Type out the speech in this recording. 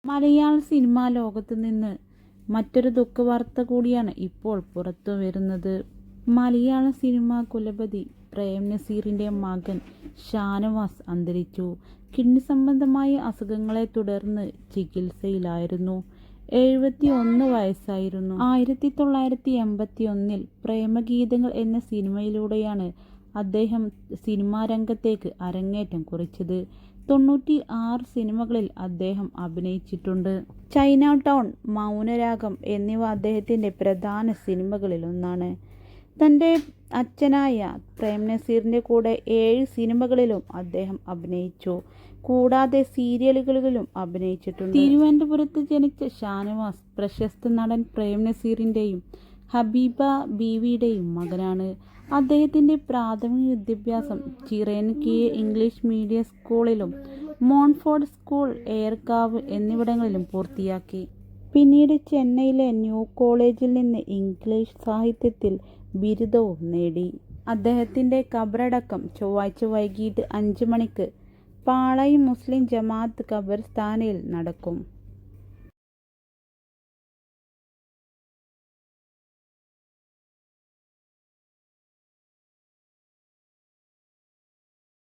മലയാള cinema ലോകത്ത് നിന്ന് മറ്റൊരു ദുഃഖവാർത്ത കൂടിയാണ് ഇപ്പോൾ പുറത്തു വരുന്നത്. മലയാള സിനിമാ കുലപതി പ്രേം നസീറിന്റെ മകൻ ഷാനവാസ് അന്തരിച്ചു. കിഡ്നി സംബന്ധമായ അസുഖങ്ങളെ തുടർന്ന് ചികിത്സയിലായിരുന്നു. 71 വയസ്സായിരുന്നു. 1981 പ്രേമഗീതങ്ങൾ എന്ന സിനിമയിലൂടെയാണ് അദ്ദേഹം സിനിമാ രംഗത്തേക്ക് അരങ്ങേറ്റം കുറിച്ചത്. 96 സിനിമകളിൽ അദ്ദേഹം അഭിനയിച്ചിട്ടുണ്ട്. ചൈന ടൗൺ, മൗനരാഗം എന്നിവ അദ്ദേഹത്തിന്റെ പ്രധാന സിനിമകളിലൊന്നാണ്. തന്റെ അച്ഛനായ പ്രേം നസീറിന്റെ കൂടെ 7 സിനിമകളിലും അദ്ദേഹം അഭിനയിച്ചു. കൂടാതെ സീരിയലുകളിലും അഭിനയിച്ചിട്ടുണ്ട്. തിരുവനന്തപുരത്ത് ജനിച്ച ഷാനവാസ് പ്രശസ്ത നടൻ പ്രേം നസീറിന്റെയും ഹബീബ ബീവിയുടെയും മകനാണ്. അദ്ദേഹത്തിന്റെ പ്രാഥമിക വിദ്യാഭ്യാസം ചിറയൻകീഴ് ഇംഗ്ലീഷ് മീഡിയം സ്കൂളിലും മോൺഫോർഡ് സ്കൂൾ, ഏർക്കാവ് എന്നിവിടങ്ങളിലും പൂർത്തിയാക്കി. പിന്നീട് ചെന്നൈയിലെ ന്യൂ കോളേജിൽ നിന്ന് ഇംഗ്ലീഷ് സാഹിത്യത്തിൽ ബിരുദവും നേടി. അദ്ദേഹത്തിന്റെ ഖബറടക്കം ചൊവ്വാഴ്ച വൈകിട്ട് 5 മണിക്ക് പാളയം മുസ്ലിം ജമാഅത്ത് ഖബർസ്ഥാനിൽ നടക്കും.